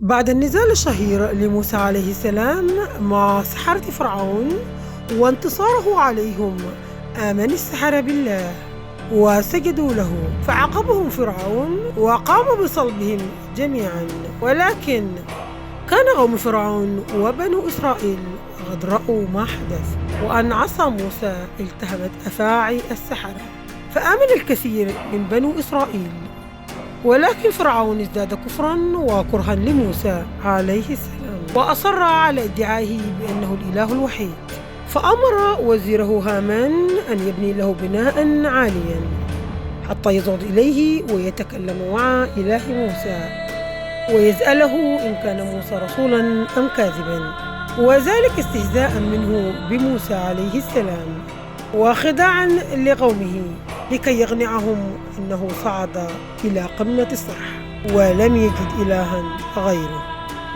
بعد النزال الشهير لموسى عليه السلام مع سحرة فرعون وانتصاره عليهم، آمن السحرة بالله وسجدوا له، فعاقبهم فرعون وقام بصلبهم جميعا. ولكن كان قوم فرعون وبنو إسرائيل قد رأوا ما حدث، وأن عصا موسى التهمت أفاعي السحرة، فآمن الكثير من بنو إسرائيل. ولكن فرعون ازداد كفرا وكرها لموسى عليه السلام، وأصر على ادعائه بأنه الإله الوحيد، فأمر وزيره هامان أن يبني له بناء عاليا حتى يصعد إليه ويتكلم مع إله موسى ويسأله إن كان موسى رسولا أم كاذبا، وذلك استهزاء منه بموسى عليه السلام وخداعا لقومه لكي يقنعهم أنه صعد إلى قمة الصرح ولم يجد إلها غيره،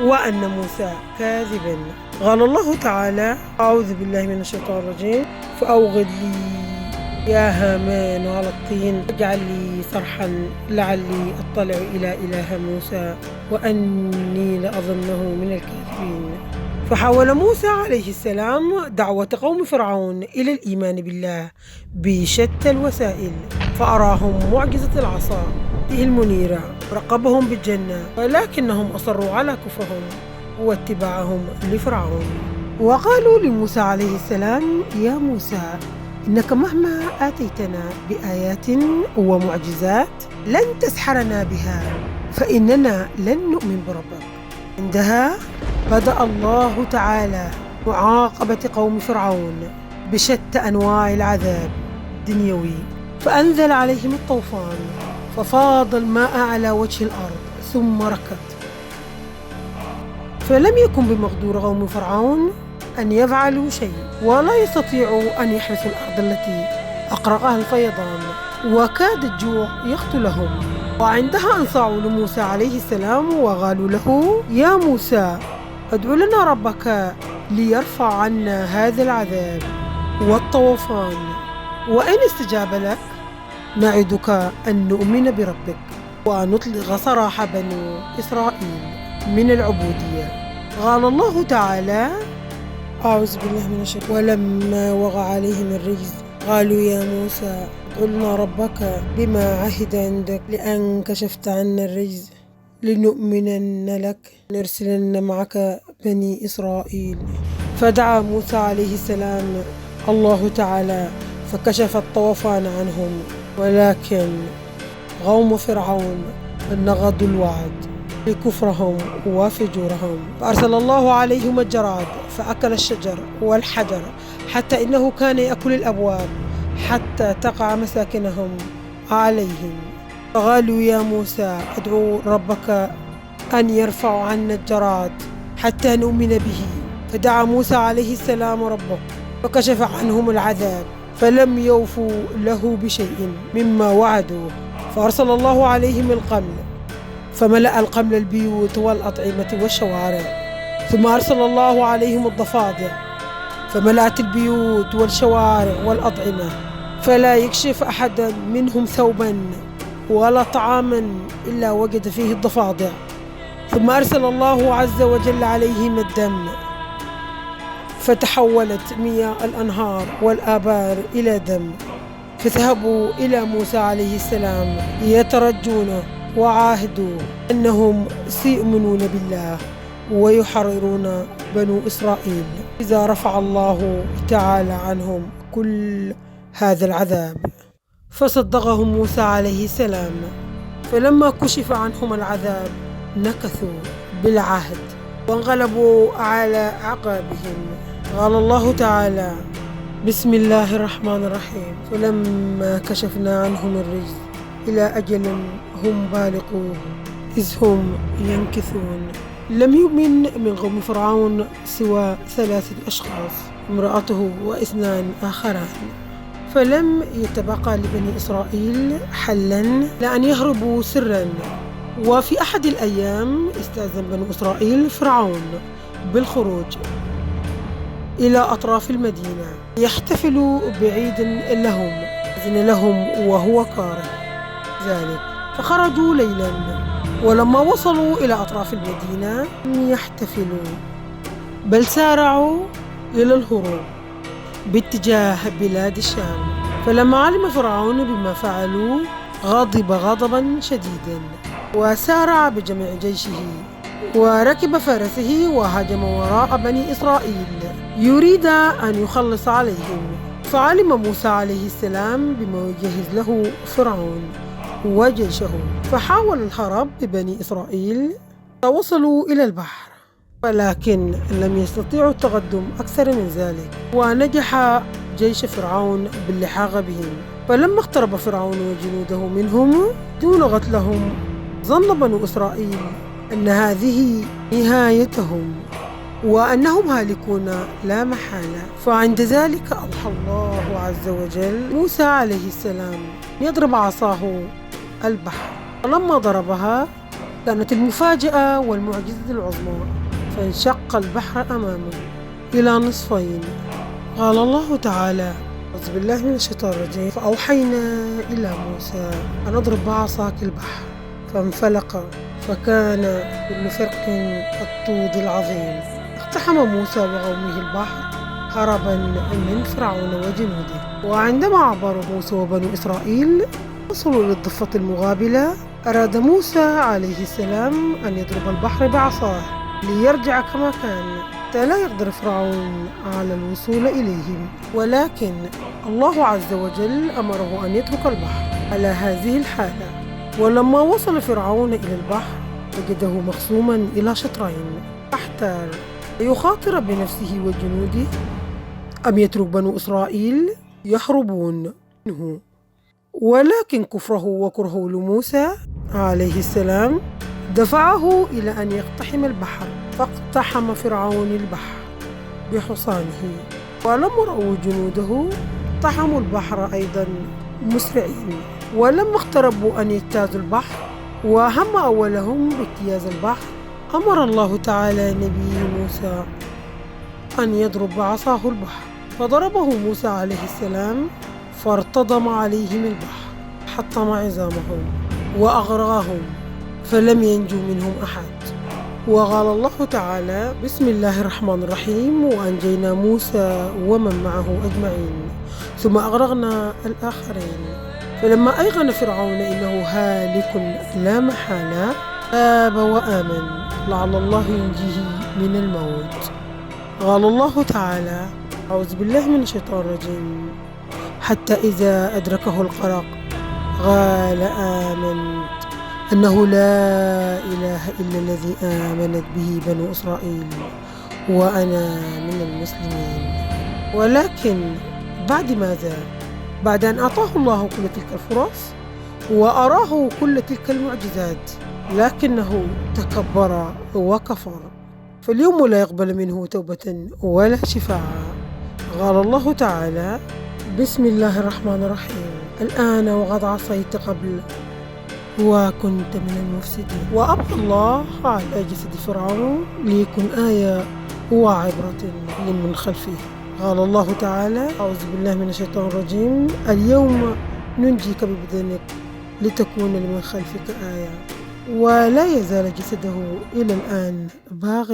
وأن موسى كاذبا. قال الله تعالى: أعوذ بالله من الشيطان الرجيم: فأوغد لي يا هامان على الطين اجعل لي صرحا لعلي أطلع إلى إله موسى وأني لأظنه من الكاذبين. فحاول موسى عليه السلام دعوة قوم فرعون إلى الإيمان بالله بشتى الوسائل، فأراهم معجزة العصا المنيرة، رقبهم بالجنة، ولكنهم أصروا على كفرهم واتباعهم لفرعون. وقالوا لموسى عليه السلام: يا موسى، إنك مهما آتيتنا بآيات ومعجزات لن تسحرنا بها، فإننا لن نؤمن بربك. عندها بدأ الله تعالى معاقبة قوم فرعون بشتى أنواع العذاب الدنيوي، فأنزل عليهم الطوفان ففاض الماء على وجه الأرض ثم ركض، فلم يكن بمقدور قوم فرعون أن يفعلوا شيء، ولا يستطيعوا أن يحرسوا الأرض التي أقرقها الفيضان، وكاد الجوع يقتلهم. وعندها أنصاعوا لموسى عليه السلام وقالوا له: يا موسى، ادع لنا ربك ليرفع عنا هذا العذاب والطوفان، وإن استجاب لك نعدك أن نؤمن بربك وأن نطلق سراح بنو إسرائيل من العبودية. قال الله تعالى: أعوذ بالله من الشيطان: ولما وقع عليهم الرجز قالوا يا موسى ادع لنا ربك بما عهد عندك لأن كشفت عنا الرجز لنؤمنن لك نرسلن معك بني إسرائيل. فدعا موسى عليه السلام الله تعالى فكشف الطوفان عنهم، ولكن قوم فرعون نقضوا الوعد بكفرهم وفجورهم، فأرسل الله عليهم الجراد فأكل الشجر والحجر حتى إنه كان يأكل الأبواب حتى تقع مساكنهم عليهم. فقالوا يا موسى ادعو ربك أن يرفع عنا الجراد حتى نؤمن به، فدعا موسى عليه السلام ربه فكشف عنهم العذاب، فلم يوفوا له بشيء مما وعدوه، فأرسل الله عليهم القمل فملأ القمل البيوت والأطعمة والشوارع، ثم أرسل الله عليهم الضفادع فملأت البيوت والشوارع والأطعمة، فلا يكشف أحد منهم ثوبا ولا طعاما إلا وجد فيه الضفادع. ثم أرسل الله عز وجل عليهم الدم فتحولت مياه الأنهار والآبار إلى دم، فذهبوا إلى موسى عليه السلام يترجونه وعاهدوا أنهم سيؤمنون بالله ويحررون بنو إسرائيل إذا رفع الله تعالى عنهم كل هذا العذاب. فصدقهم موسى عليه السلام، فلما كشف عنهم العذاب نكثوا بالعهد وانقلبوا على عقابهم. قال الله تعالى: بسم الله الرحمن الرحيم: فلما كشفنا عنهم الرجز إلى أجل هم بالغوه إذ هم ينكثون. لم يؤمن من قوم فرعون سوى 3 أشخاص، امرأته و2 آخران، فلم يتبقى لبني إسرائيل حلا لأن يهربوا سرا. وفي أحد الأيام استأذن بنو إسرائيل فرعون بالخروج إلى أطراف المدينة يحتفلوا بعيد لهم، إذن لهم وهو كاره ذلك، فخرجوا ليلا ولما وصلوا إلى أطراف المدينة لم يحتفلوا، بل سارعوا إلى الهروب باتجاه بلاد الشام. فلما علم فرعون بما فعلوا غضب غضبا شديدا، وسارع بجميع جيشه وركب فرسه وهجم وراء بني إسرائيل يريد أن يخلص عليهم. فعلم موسى عليه السلام بما يجهز له فرعون وجيشه، فحاول الهرب ببني إسرائيل. وصلوا إلى البحر، ولكن لم يستطيعوا التقدم أكثر من ذلك، ونجح جيش فرعون باللحاق بهم. فلما اقترب فرعون وجنوده منهم دون قتلهم، ظن بنو إسرائيل أن هذه نهايتهم وأنهم هالكون لا محالة. فعند ذلك أوحى الله عز وجل موسى عليه السلام يضرب عصاه البحر، ولما ضربها كانت المفاجأة والمعجزة العظمى، فانشق البحر أمامه إلى نصفين. قال الله تعالى: أعوذ بالله من الشيطان الرجيم: فأوحينا إلى موسى أن اضرب بعصاك البحر فانفلق فكان كل فرق كالطود العظيم. اقتحم موسى وقومه البحر هربا من فرعون وجنوده. وعندما عبر موسى وبنو إسرائيل وصلوا للضفة المقابلة، أراد موسى عليه السلام أن يضرب البحر بعصاه ليرجع كما كان، حتى لا يقدر فرعون على الوصول إليهم. ولكن الله عز وجل أمره أن يترك البحر على هذه الحالة. ولما وصل فرعون إلى البحر وجده مقسوما إلى شطرين، احتار يخاطر بنفسه وجنوده أم يترك بنو إسرائيل يهربون منه. ولكن كفره وكرهه لموسى عليه السلام دفعه إلى أن يقتحم البحر، فاقتحم فرعون البحر بحصانه. ولما رأوا جنوده اقتحموا البحر أيضا مسرعين. ولما اقتربوا أن يجتازوا البحر وهم أولهم باجتياز البحر، أمر الله تعالى نبيه موسى أن يضرب بعصاه البحر، فضربه موسى عليه السلام فارتضم عليهم البحر، حطم عظامهم وأغرقهم، فلم ينجو منهم أحد. وقال الله تعالى: بسم الله الرحمن الرحيم: وأنجينا موسى ومن معه أجمعين ثم أغرقنا الآخرين. فلما أيقن فرعون إنه هالك لا محالة تاب وآمن لعل الله ينجيه من الموت. قال الله تعالى: أعوذ بالله من الشيطان الرجيم: حتى إذا أدركه الغرق قال آمنت أنه لا إله إلا الذي آمنت به بنو إسرائيل وأنا من المسلمين. ولكن بعد ماذا؟ بعد أن أعطاه الله كل تلك الفرص وأراه كل تلك المعجزات، لكنه تكبر وكفر، فاليوم لا يقبل منه توبة ولا شفاعة. قال الله تعالى: بسم الله الرحمن الرحيم: الآن وقد عصيت قبل وكنت من المفسدين. وأبقى الله على جسد فرعون ليكن آية وعبرة لمن خلفه. قال الله تعالى: أعوذ بالله من الشيطان الرجيم: اليوم ننجيك ببدنك لتكون لمن خلفك آية. ولا يزال جسده إلى الآن باقي